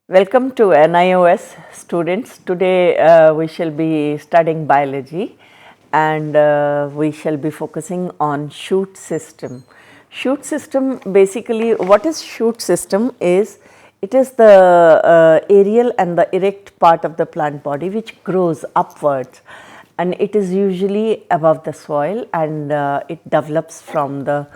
Welcome to NIOS students. Today we shall be studying biology and we shall be focusing on shoot system. Shoot system, basically what is shoot system is, it is the aerial and the erect part of the plant body which grows upwards, and it is usually above the soil, and it develops from the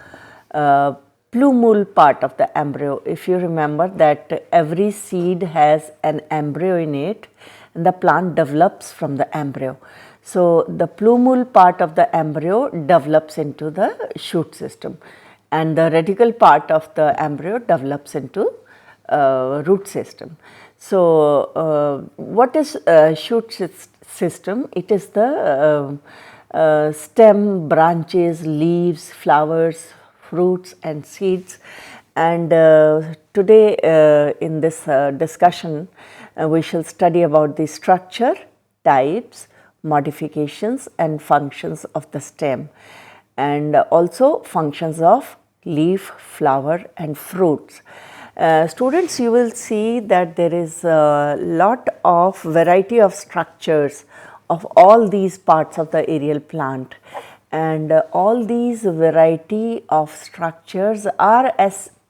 plumule part of the embryo. If you remember that every seed has an embryo in it and the plant develops from the embryo. So, the plumule part of the embryo develops into the shoot system, and the radical part of the embryo develops into root system. So, what is shoot system? It is the stem, branches, leaves, flowers, fruits and seeds. And today in this discussion we shall study about the structure, types, modifications and functions of the stem, and also functions of leaf, flower and fruits. Students, you will see that there is a lot of variety of structures of all these parts of the aerial plant, and all these variety of structures are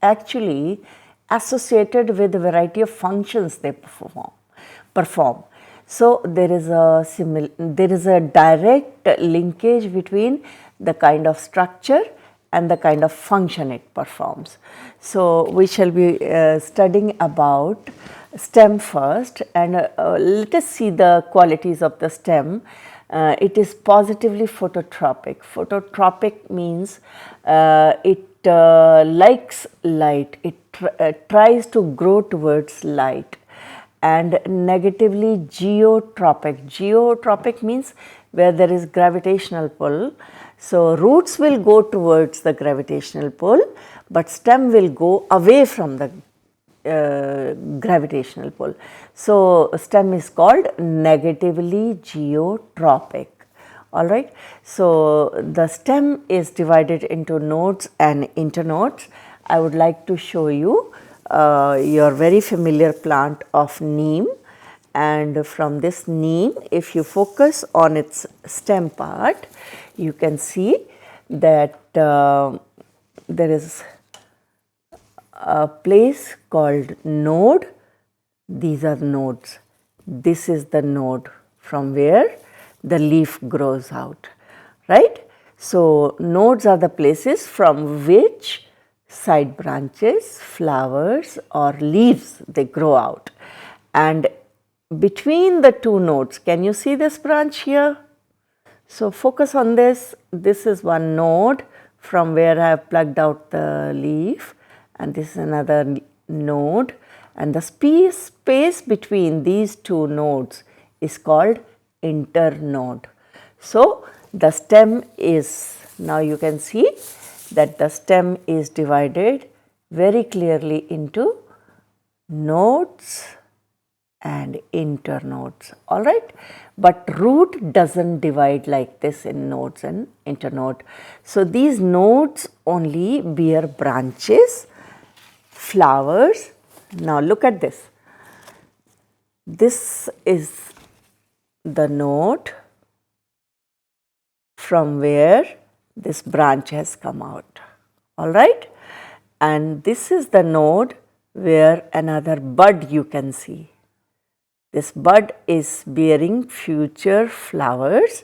actually associated with a variety of functions they perform. So, there is a direct linkage between the kind of structure and the kind of function it performs. So, we shall be studying about stem first, and let us see the qualities of the stem. It is positively phototropic. Phototropic means it likes light, it tries to grow towards light. And negatively geotropic. Geotropic means where there is gravitational pull. So, roots will go towards the gravitational pull, but stem will go away from the gravitational pull. So, stem is called negatively geotropic. Alright. So, the stem is divided into nodes and internodes. I would like to show you your very familiar plant of neem, and from this neem, if you focus on its stem part, you can see that there is a place called node. These are nodes. This is the node from where the leaf grows out, right. So, nodes are the places from which side branches, flowers or leaves they grow out, and between the two nodes, can you see this branch here? So, focus on this. This is one node from where I have plucked out the leaf, and this is another node, and the space between these two nodes is called internode. So, the stem is, now you can see that the stem is divided very clearly into nodes and internodes, alright. But root does not divide like this in nodes and internode. So, these nodes only bear branches, flowers. Now, look at this. This is the node from where this branch has come out, alright. And this is the node where another bud you can see. This bud is bearing future flowers,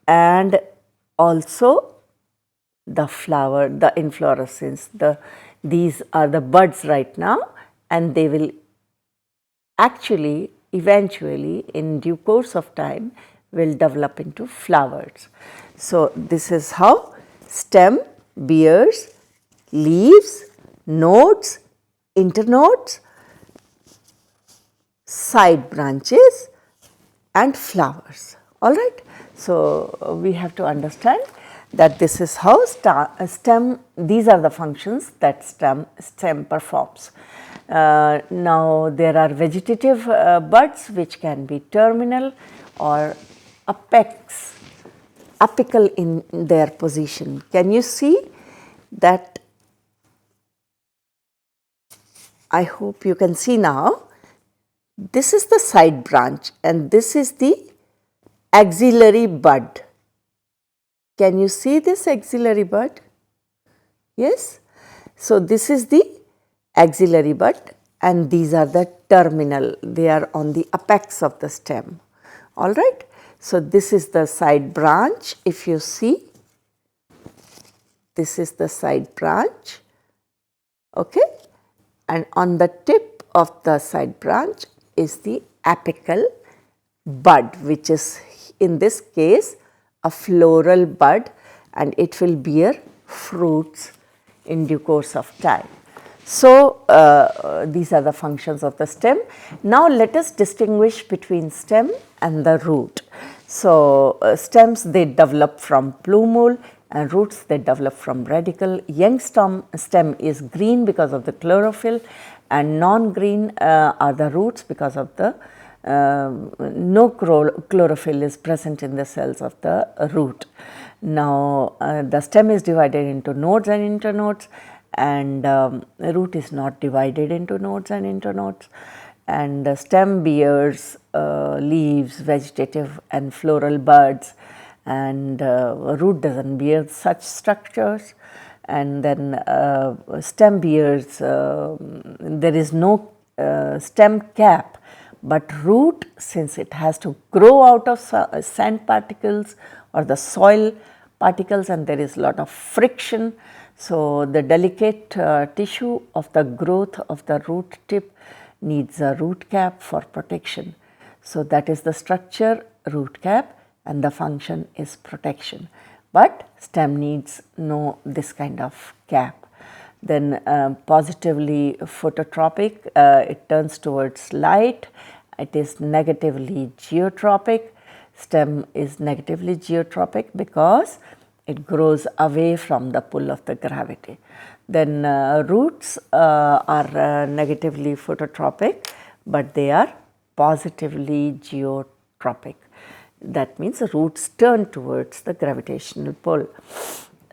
and also the flower, the inflorescence, these are the buds right now, and they will actually eventually in due course of time will develop into flowers. So, this is how stem bears leaves, nodes, internodes, side branches and flowers, alright. So, we have to understand that this is how stem, these are the functions that stem performs. Now, there are vegetative buds which can be terminal or apical in their position. Can you see that? I hope you can see now This is the side branch and this is the axillary bud. Can you see this axillary bud? Yes. So, this is the axillary bud and these are the terminal, they are on the apex of the stem, alright. So, this is the side branch, if you see, this is the side branch, okay, and on the tip of the side branch is the apical bud, which is in this case a floral bud, and it will bear fruits in due course of time. So, these are the functions of the stem. Now, let us distinguish between stem and the root. So, stems they develop from plumule and roots they develop from radicle. Young stem is green because of the chlorophyll and non-green are the roots because of the no chlorophyll is present in the cells of the root. Now, the stem is divided into nodes and internodes, and root is not divided into nodes and internodes, and the stem bears leaves, vegetative and floral buds, and root does not bear such structures, and then stem bears there is no stem cap, but root, since it has to grow out of sand particles or the soil particles and there is lot of friction. So, the delicate tissue of the growth of the root tip needs a root cap for protection. So, that is the structure, root cap, and the function is protection, but stem needs no this kind of cap. Then positively phototropic, it turns towards light, it is negatively geotropic. Stem is negatively geotropic because it grows away from the pull of the gravity. Then roots are negatively phototropic, but they are positively geotropic. That means roots turn towards the gravitational pull.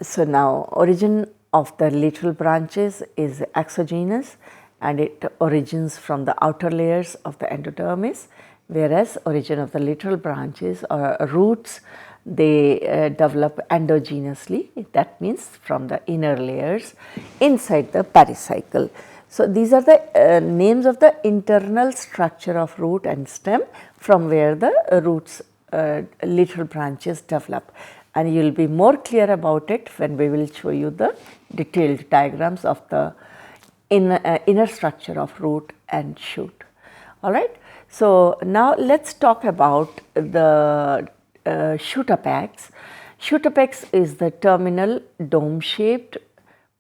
So, now origin of the lateral branches is exogenous and it origins from the outer layers of the endodermis, whereas origin of the lateral branches or roots they develop endogenously, that means from the inner layers inside the pericycle. So, these are the names of the internal structure of root and stem from where the roots lateral branches develop, and you will be more clear about it when we will show you the detailed diagrams of the inner structure of root and shoot. All right. So, now let us talk about the shoot apex. Shoot apex is the terminal dome shaped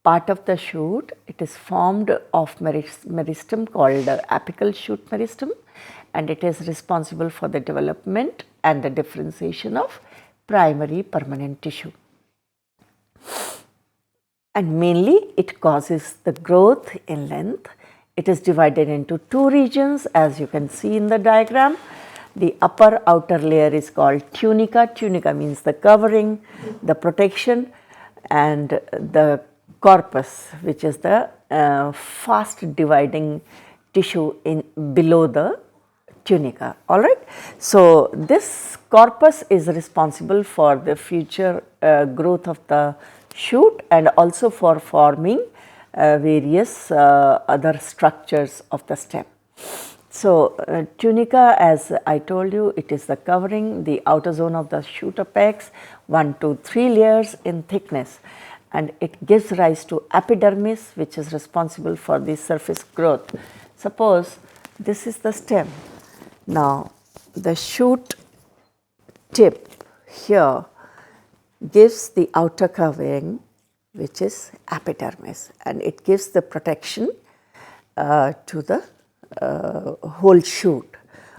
part of the shoot. It is formed of meristem called apical shoot meristem, and it is responsible for the development and the differentiation of primary permanent tissue. And mainly it causes the growth in length. It is divided into two regions, as you can see in the diagram. The upper outer layer is called tunica. Tunica means the covering, the protection, and the corpus, which is the fast dividing tissue in below the tunica. All right. So, this corpus is responsible for the future growth of the shoot and also for forming various other structures of the stem. So, tunica, as I told you, it is the covering, the outer zone of the shoot apex, 1 to 3 layers in thickness, and it gives rise to epidermis, which is responsible for the surface growth. Suppose this is the stem. Now, the shoot tip here gives the outer covering, which is epidermis, and it gives the protection to the whole shoot.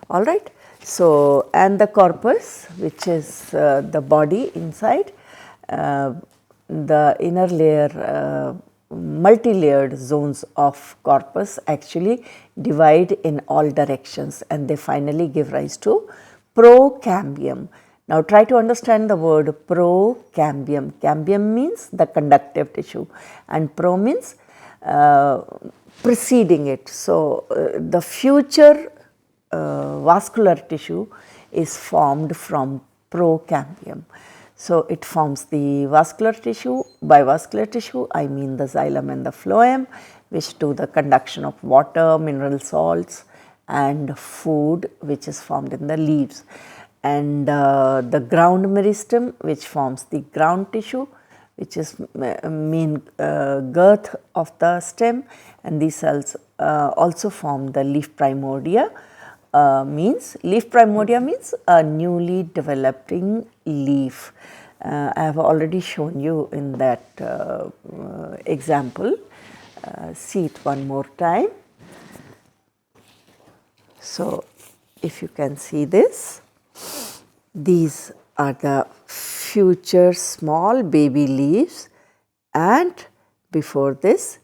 All right. So, and the corpus, which is the body inside, the inner layer, multi-layered zones of corpus actually divide in all directions, and they finally give rise to procambium. Now, try to understand the word procambium. Cambium means the conductive tissue and pro means preceding it. So, the future vascular tissue is formed from procambium. So, it forms the vascular tissue. By vascular tissue, I mean the xylem and the phloem, which do the conduction of water, mineral salts and food, which is formed in the leaves. And the ground meristem, which forms the ground tissue, which is mean girth of the stem, and these cells also form the leaf primordia. Leaf primordia means a newly developing leaf. I have already shown you in that example. See it one more time. So, if you can see this, these are the future small baby leaves, and before this,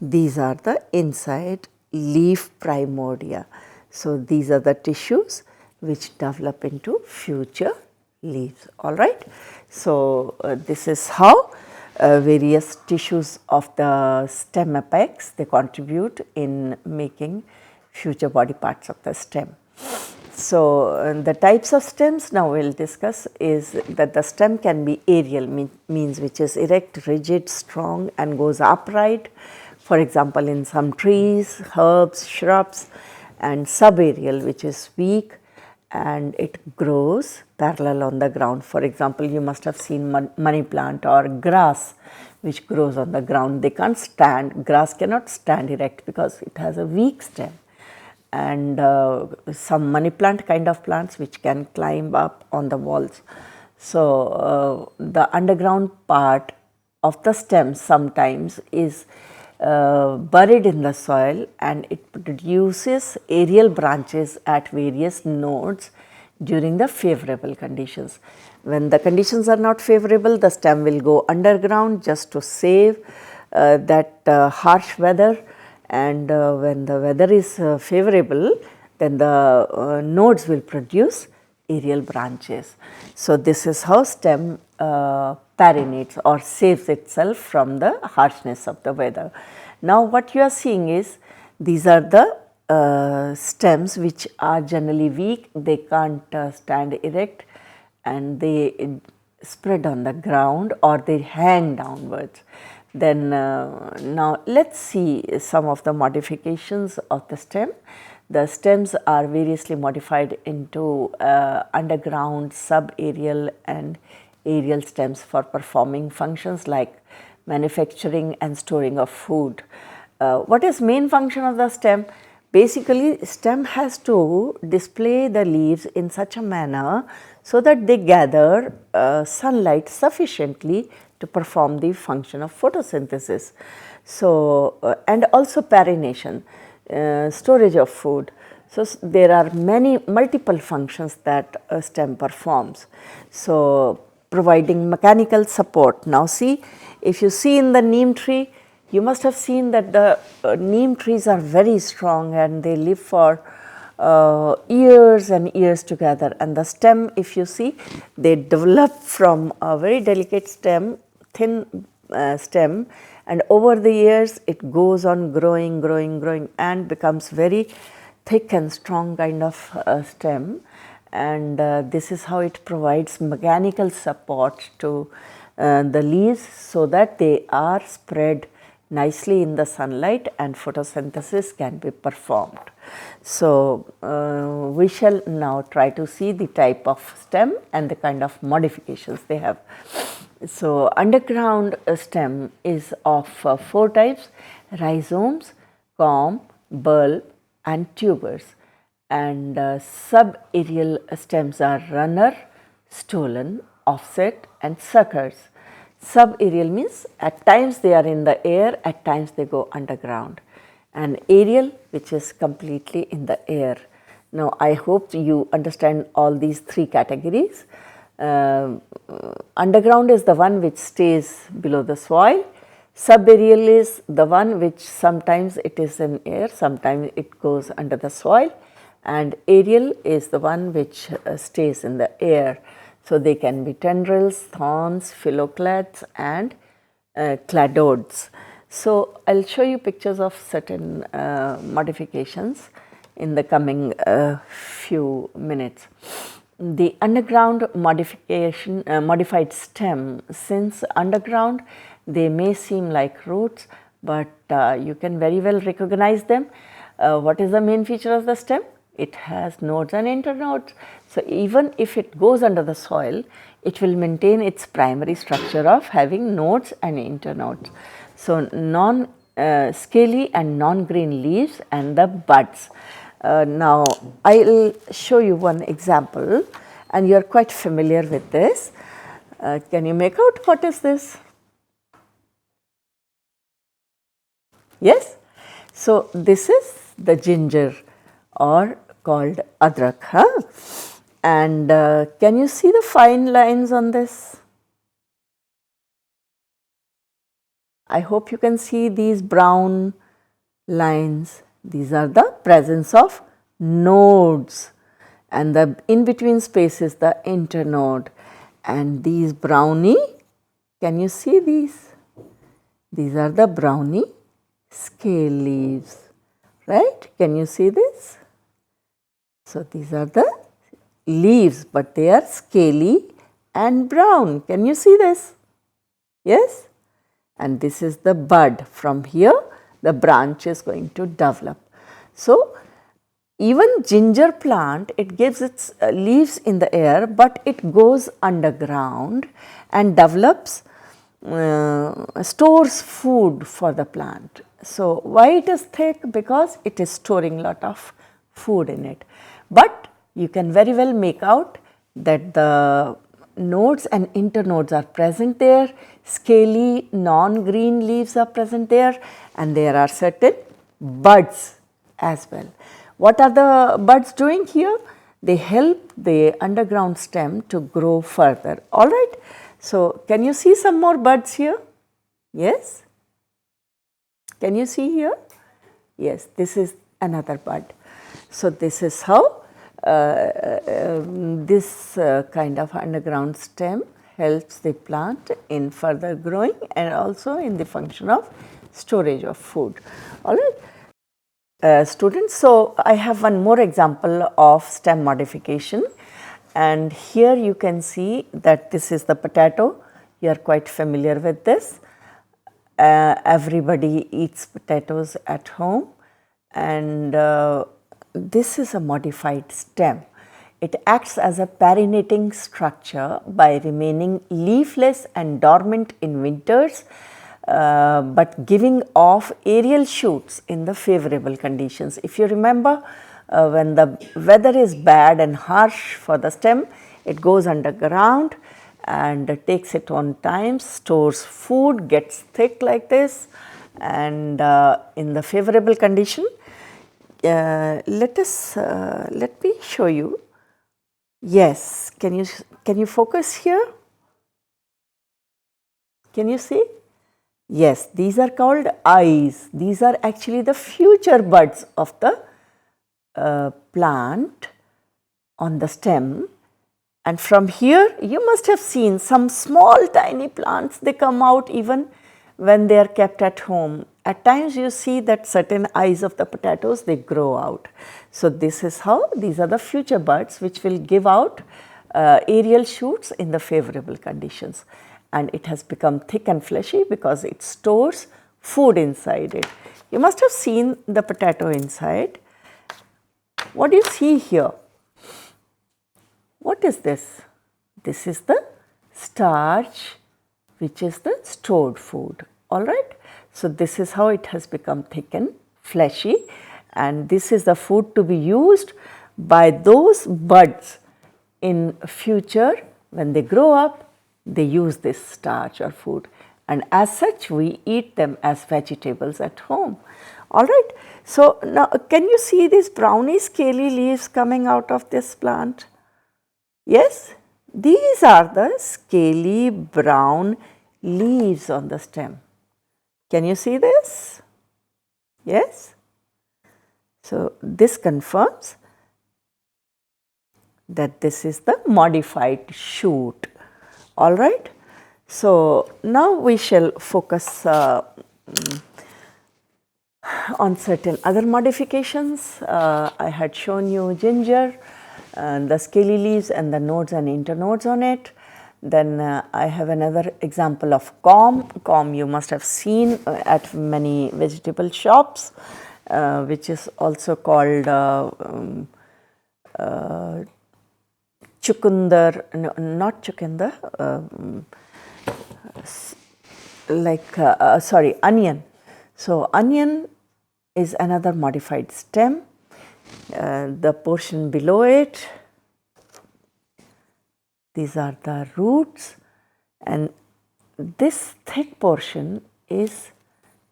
these are the inside leaf primordia. So, these are the tissues which develop into future leaves, all right. So, this is how various tissues of the stem apex, they contribute in making future body parts of the stem. So, the types of stems now we will discuss is that the stem can be aerial, means which is erect, rigid, strong and goes upright. For example, in some trees, herbs, shrubs, and subaerial, which is weak and it grows parallel on the ground. For example, you must have seen money plant or grass which grows on the ground. They can't stand, grass cannot stand erect because it has a weak stem. And some money plant kind of plants which can climb up on the walls. So, the underground part of the stem sometimes is buried in the soil and it produces aerial branches at various nodes during the favorable conditions. When the conditions are not favorable, the stem will go underground just to save that harsh weather, and when the weather is favorable, then the nodes will produce aerial branches. So, this is how stem parinates or saves itself from the harshness of the weather. Now, what you are seeing is these are the stems which are generally weak, they can't stand erect and they spread on the ground or they hang downwards. Then now let us see some of the modifications of the stem. The stems are variously modified into underground, subaerial and aerial stems for performing functions like manufacturing and storing of food. What is main function of the stem? Basically, stem has to display the leaves in such a manner so that they gather sunlight sufficiently to perform the function of photosynthesis. So, and also parination, storage of food. So, there are multiple functions that a stem performs. So, providing mechanical support. Now, see, if you see in the neem tree, you must have seen that the neem trees are very strong and they live for years and years together, and the stem, if you see, they develop from a very delicate stem, thin stem, and over the years it goes on growing and becomes very thick and strong kind of stem, and this is how it provides mechanical support to the leaves so that they are spread nicely in the sunlight and photosynthesis can be performed. So, we shall now try to see the type of stem and the kind of modifications they have. So, underground stem is of 4 types: rhizomes, corm, bulb and tubers, and subaerial stems are runner, stolon, offset and suckers. Subaerial means at times they are in the air, at times they go underground, and aerial, which is completely in the air. Now, I hope you understand all these 3 categories. Underground is the one which stays below the soil. Subaerial is the one which sometimes it is in air, sometimes it goes under the soil, and aerial is the one which stays in the air. So, they can be tendrils, thorns, phylloclads and cladodes. So, I will show you pictures of certain modifications. in the coming few minutes. The underground modified stem, since underground they may seem like roots, but you can very well recognize them. What is the main feature of the stem? It has nodes and internodes. So, even if it goes under the soil, it will maintain its primary structure of having nodes and internodes. So, scaly and non-green leaves and the buds. Now, I will show you one example, and you are quite familiar with this. Can you make out what is this? Yes? So, this is the ginger or called adrak. And can you see the fine lines on this? I hope you can see these brown lines. These are the presence of nodes, and the in between space is the internode, and these browny, can you see these? These are the browny scale leaves, right? Can you see this? So, these are the leaves, but they are scaly and brown. Can you see this? Yes? And this is the bud. From here the branch is going to develop. So, even ginger plant, it gives its leaves in the air, but it goes underground and develops, stores food for the plant. So, why it is thick? Because it is storing lot of food in it. But you can very well make out that the nodes and internodes are present there, scaly non-green leaves are present there, and there are certain buds as well. What are the buds doing here? They help the underground stem to grow further. All right. So, can you see some more buds here? Yes? Can you see here? Yes, this is another bud. So, this is how this kind of underground stem helps the plant in further growing and also in the function of storage of food. All right. Students, so I have one more example of stem modification, and here you can see that this is the potato. You are quite familiar with this. Everybody eats potatoes at home, and this is a modified stem. It acts as a perinating structure by remaining leafless and dormant in winters, but giving off aerial shoots in the favorable conditions. If you remember, when the weather is bad and harsh for the stem, it goes underground and takes its own time, stores food, gets thick like this, and in the favorable condition, let me show you. Yes, can you focus here? Can you see? Yes, these are called eyes. These are actually the future buds of the plant on the stem. And from here you must have seen some small tiny plants, they come out even when they are kept at home. At times you see that certain eyes of the potatoes, they grow out. So, this is how these are the future buds which will give out aerial shoots in the favorable conditions, and it has become thick and fleshy because it stores food inside it. You must have seen the potato inside. What do you see here? What is this? This is the starch, which is the stored food. All right. So, this is how it has become thick and fleshy, and this is the food to be used by those buds in future. When they grow up, they use this starch or food, and as such we eat them as vegetables at home. All right. So, now can you see these browny scaly leaves coming out of this plant? Yes, these are the scaly brown leaves on the stem. Can you see this? Yes. So, this confirms that this is the modified shoot. All right. So, now we shall focus On certain other modifications, I had shown you ginger, the scaly leaves and the nodes and internodes on it. Then I have another example of corm. Corm you must have seen at many vegetable shops, which is also called chucundar, no, not chucundar, sorry, onion. So, onion is another modified stem. The portion below it, these are the roots, and this thick portion is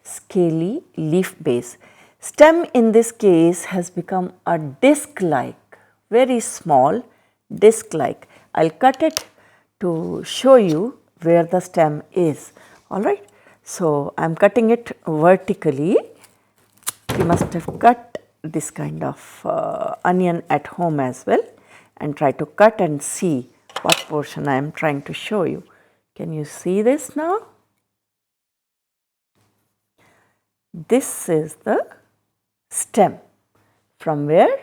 scaly leaf base. Stem in this case has become a disc like, very small disc like. I will cut it to show you where the stem is, alright. So, I am cutting it vertically. You must have cut this kind of onion at home as well, and try to cut and see what portion I am trying to show you. Can you see this now? This is the stem from where,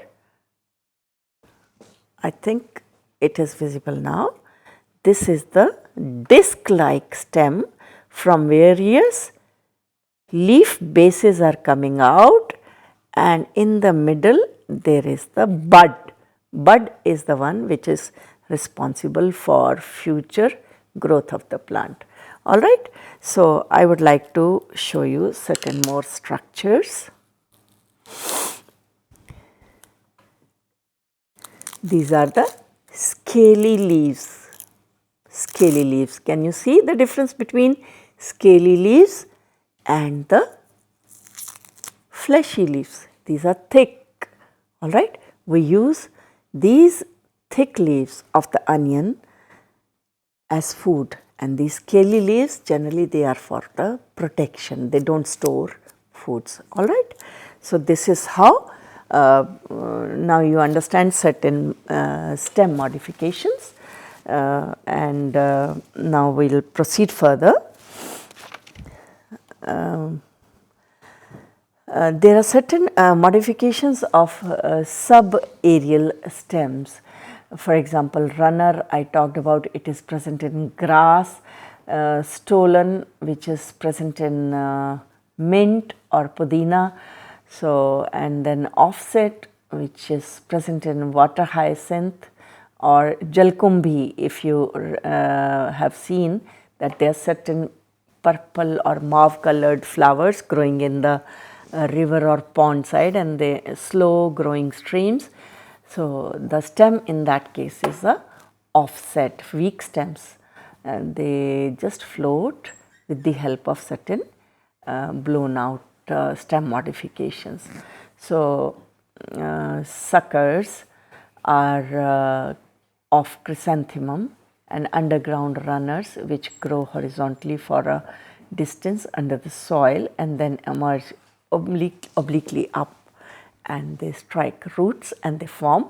I think it is visible now. This is the disc like stem from various leaf bases are coming out, and in the middle there is the bud. Bud is the one which is responsible for future growth of the plant. Alright. So, I would like to show you certain more structures. These are the scaly leaves. Scaly leaves. Can you see the difference between scaly leaves and the fleshy leaves? These are thick, alright. We use these thick leaves of the onion as food, and these scaly leaves generally they are for the protection, they do not store foods, alright. So, this is how now you understand certain stem modifications, and now we will proceed further. There are certain modifications of sub-aerial stems. For example, runner I talked about, it is present in grass, stolon which is present in mint or pudina. So, and then offset which is present in water hyacinth or jalkumbhi, if you have seen that there are certain purple or mauve colored flowers growing in the river or pond side, and they slow growing streams. So, the stem in that case is a offset, weak stems, and they just float with the help of certain blown out stem modifications. So, suckers are of chrysanthemum and underground runners which grow horizontally for a distance under the soil and then emerge obliquely up, and they strike roots and they form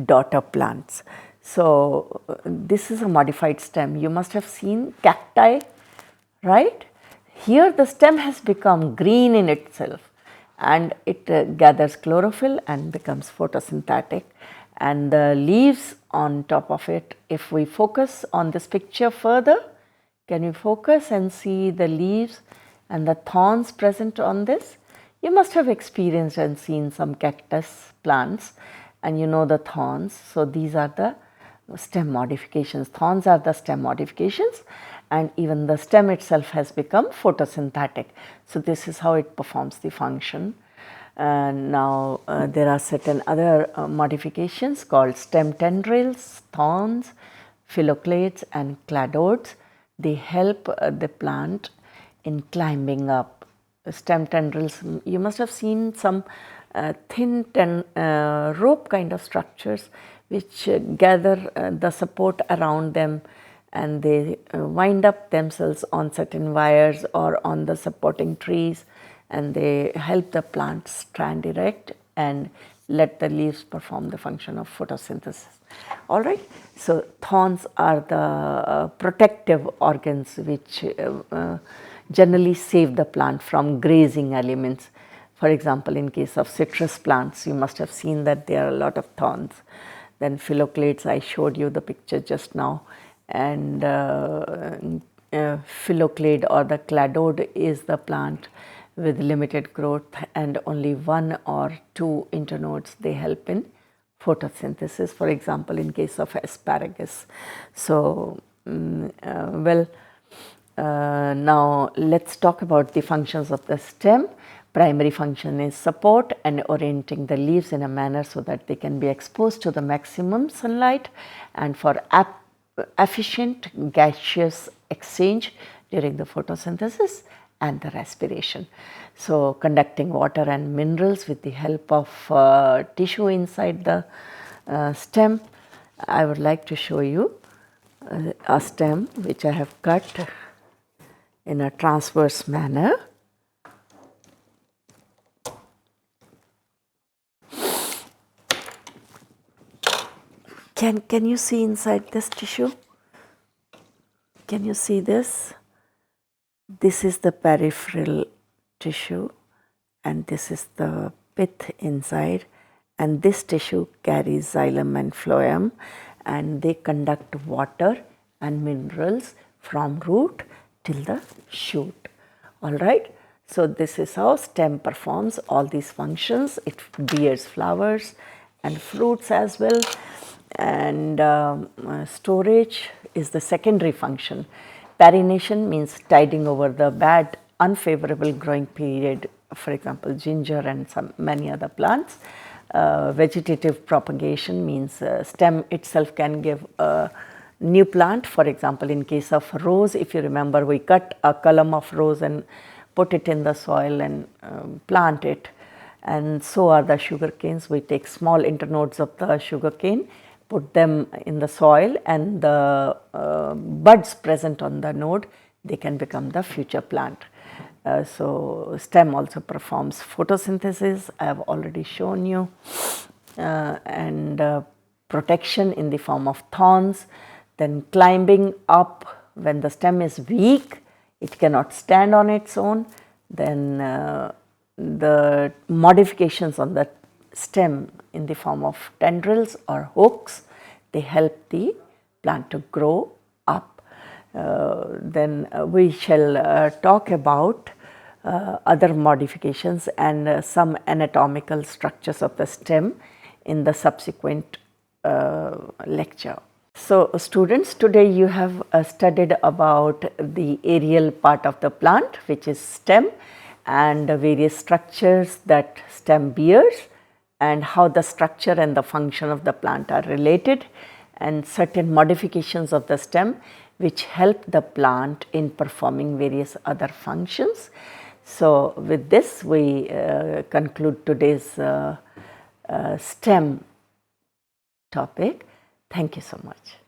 daughter plants. So, this is a modified stem. You must have seen cacti, right? Here the stem has become green in itself, and it gathers chlorophyll and becomes photosynthetic, and the leaves on top of it, if we focus on this picture further, can you focus and see the leaves and the thorns present on this? You must have experienced and seen some cactus plants, and you know the thorns. So, these are the stem modifications. Thorns are the stem modifications, and even the stem itself has become photosynthetic. So, this is how it performs the function. Now, there are certain other modifications called stem tendrils, thorns, phylloclades and cladodes. They help the plant in climbing up. Stem tendrils, you must have seen some thin rope kind of structures which gather the support around them, and they wind up themselves on certain wires or on the supporting trees, and they help the plant stand erect and let the leaves perform the function of photosynthesis. Alright. So, thorns are the protective organs which generally save the plant from grazing elements. For example, in case of citrus plants, you must have seen that there are a lot of thorns. Then phylloclades, I showed you the picture just now, and phylloclade or the cladode is the plant with limited growth and only 1 or 2 internodes. They help in photosynthesis, for example, in case of asparagus. So, now let's talk about the functions of the stem. Primary function is support and orienting the leaves in a manner so that they can be exposed to the maximum sunlight, and for efficient gaseous exchange during the photosynthesis and the respiration. So, conducting water and minerals with the help of tissue inside the stem. I would like to show you a stem which I have cut in a transverse manner. Can you see inside this tissue? Can you see this? This is the peripheral tissue and this is the pith inside, and this tissue carries xylem and phloem, and they conduct water and minerals from root till the shoot. All right. So, this is how stem performs all these functions. It bears flowers and fruits as well, and storage is the secondary function. Perennation means tiding over the bad unfavorable growing period, for example, ginger and many other plants. Vegetative propagation means stem itself can give a new plant. For example, in case of rose, if you remember, we cut a column of rose and put it in the soil and plant it, and so are the sugar canes. We take small internodes of the sugar cane, put them in the soil, and the buds present on the node, they can become the future plant. So, stem also performs photosynthesis, I have already shown you, and protection in the form of thorns. Then climbing up, when the stem is weak, it cannot stand on its own, then the modifications on the stem in the form of tendrils or hooks, they help the plant to grow up. Then we shall talk about other modifications and some anatomical structures of the stem in the subsequent lecture. So, students, today you have studied about the aerial part of the plant, which is stem, and the various structures that stem bears, and how the structure and the function of the plant are related, and certain modifications of the stem which help the plant in performing various other functions. So, with this we conclude today's STEM topic. Thank you so much.